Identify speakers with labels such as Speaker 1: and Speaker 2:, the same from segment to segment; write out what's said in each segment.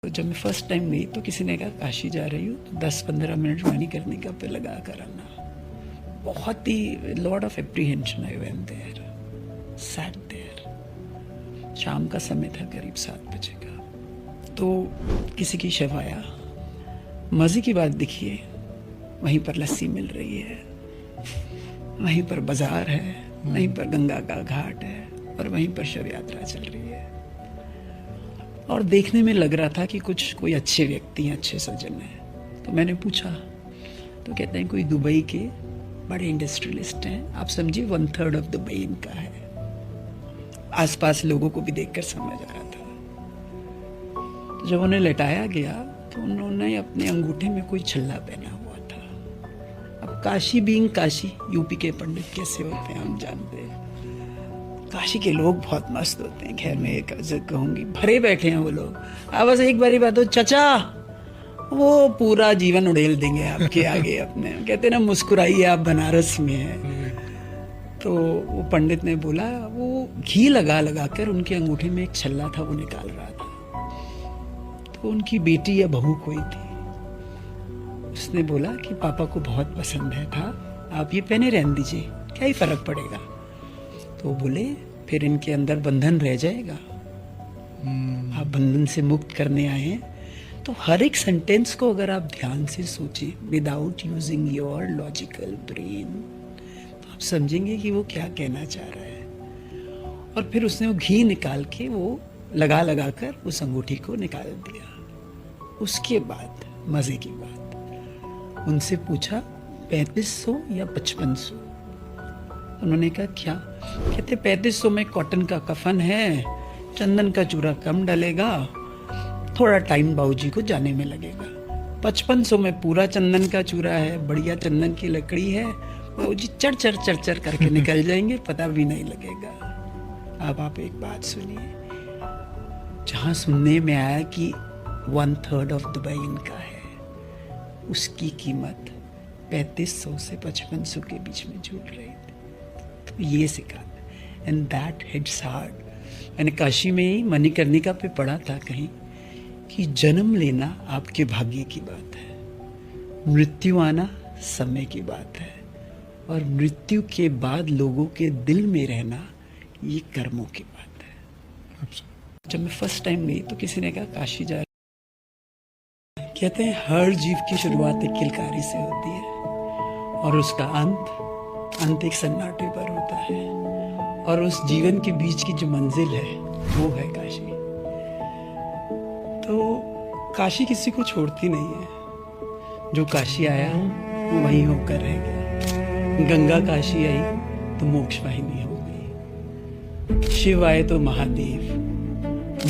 Speaker 1: तो जब मैं फर्स्ट टाइम गई तो किसी ने कहा काशी जा रही हूँ तो 10-15 मिनट मणिकर्णिका पे लगा कर आना। बहुत ही lot of apprehension I went there, sat there. शाम का समय था, करीब 7 बजे का। तो किसी की शव आया। मज़े की बात देखिए, वहीं पर लस्सी मिल रही है, वहीं पर बाजार है, वहीं पर गंगा का घाट है और वहीं पर शव यात्रा चल रही है। और देखने में लग रहा था कि कोई अच्छे व्यक्ति हैं, अच्छे सज्जन हैं। तो मैंने पूछा तो कहते हैं कोई दुबई के बड़े इंडस्ट्रियलिस्ट हैं। आप समझिए 1/3 ऑफ दुबई इनका है। आसपास लोगों को भी देखकर समझ आ रहा था। तो जब उन्हें लेटाया गया तो उन्होंने अपने अंगूठे में कोई छल्ला पहना हुआ था। अब काशी बीइंग काशी, यूपी के पंडित कैसे होते हैं हम जानते हैं। काशी के लोग बहुत मस्त होते हैं। खैर मैं एक कहूँगी, भरे बैठे हैं वो लोग। अब बस एक बारी बात हो, चचा वो पूरा जीवन उड़ेल देंगे आपके आगे अपने। कहते हैं ना, मुस्कुराइए आप बनारस में हैं। तो वो पंडित ने बोला, वो घी लगा लगा कर उनके अंगूठे में एक छल्ला था, वो निकाल रहा था। तो उनकी बेटी या बहू कोई थी, उसने बोला कि पापा को बहुत पसंद है था, आप ये पहने रहने दीजिए, क्या ही फर्क पड़ेगा। तो बोले फिर इनके अंदर बंधन रह जाएगा, आप बंधन से मुक्त करने आए हैं। तो हर एक सेंटेंस को अगर आप ध्यान से सोचें, without using your logical brain, तो आप समझेंगे कि वो क्या कहना चाह रहा है। और फिर उसने वो घी निकाल के वो लगा लगा कर उस अंगूठी को निकाल दिया। उसके बाद मज़े की बात, उनसे पूछा 3500 या 5500। उन्होंने कहा क्या? कहते 3500 में कॉटन का कफन है, चंदन का चूरा कम डलेगा, थोड़ा टाइम बाबूजी को जाने में लगेगा। 5500 में पूरा चंदन का चूरा है, बढ़िया चंदन की लकड़ी है, बाबूजी चढ़ चढ़ करके निकल जाएंगे, पता भी नहीं लगेगा। अब आप एक बात सुनिए, जहाँ सुनने में आया कि 1/3 ऑफ दुबई इनका है, उसकी कीमत 3500 से 5500 के बीच में झूल रही थी। तो ये सिखा, एंड दैट हिट्स हार्ड। मैंने काशी में ही मणिकर्णिका पे पढ़ा था कहीं कि जन्म लेना आपके भाग्य की बात है, मृत्यु आना समय की बात है, और मृत्यु के बाद लोगों के दिल में रहना ये कर्मों की बात है। जब मैं फर्स्ट टाइम गई तो किसी ने कहा काशी जा रही। कहते हैं हर जीव की शुरुआत एक किलकारी से होती है और उसका अंत एक सन्नाटे पर होता है, और उस जीवन के बीच की जो मंजिल है वो है काशी। तो काशी किसी को छोड़ती नहीं है। जो काशी आया वो वहीं होकर रह गया। गंगा काशी आई तो मोक्ष वाहिनी हो गई, शिव आए तो महादेव,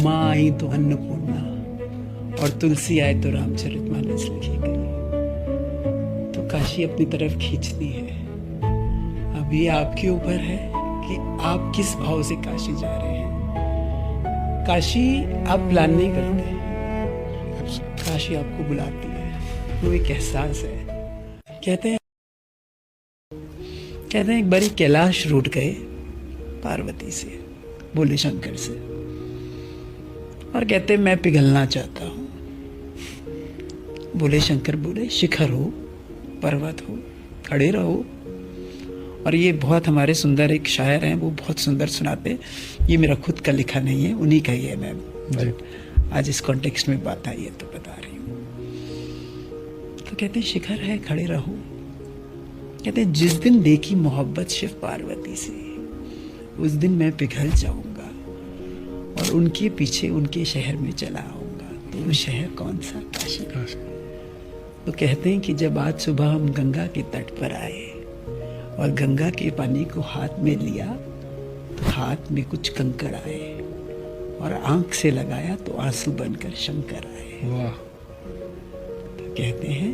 Speaker 1: माँ आई तो अन्नपूर्णा, और तुलसी आए तो रामचरितमानस लिखी गई। तो काशी अपनी तरफ खींचती है। अब ये आपके ऊपर है कि आप किस भाव से काशी जा रहे हैं। काशी आप प्लान नहीं करते, काशी आपको बुलाती है। वो एक एहसास है। कहते हैं एक बारी कैलाश रूठ गए पार्वती से, बोले शंकर से, और कहते मैं पिघलना चाहता हूँ। बोले शंकर, बोले शिखर हो, पर्वत हो, खड़े रहो। और ये बहुत हमारे सुंदर एक शायर हैं, वो बहुत सुंदर सुनाते। ये मेरा खुद का लिखा नहीं है, उन्हीं का ही है। मैं आज इस कॉन्टेक्स्ट में बात आई है तो बता रही हूँ। तो कहते हैं शिखर है, खड़े रहो। कहते हैं जिस दिन देखी मोहब्बत शिव पार्वती से, उस दिन मैं पिघल जाऊंगा और उनके पीछे उनके शहर में चला आऊंगा। तो वो शहर कौन सा? काशी। तो कहते हैं कि जब आज सुबह हम गंगा के तट पर आए और गंगा के पानी को हाथ में लिया तो हाथ में कुछ कंकड़ आए, और आंख से लगाया तो आंसू बनकर शंकर आए। वाह। तो कहते हैं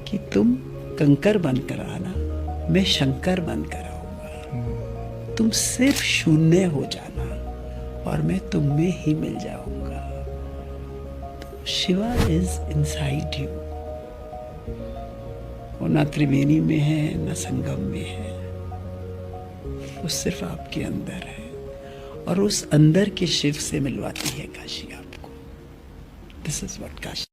Speaker 1: कि तुम कंकर बनकर आना, मैं शंकर बनकर आऊंगा। तुम सिर्फ शून्य हो जाना और मैं तुम में ही मिल जाऊंगा। तो शिवा इज इनसाइड यू। वो ना त्रिवेणी में है, ना संगम में है, वो सिर्फ आपके अंदर है, और उस अंदर के शिव से मिलवाती है काशी आपको। This is what Kashi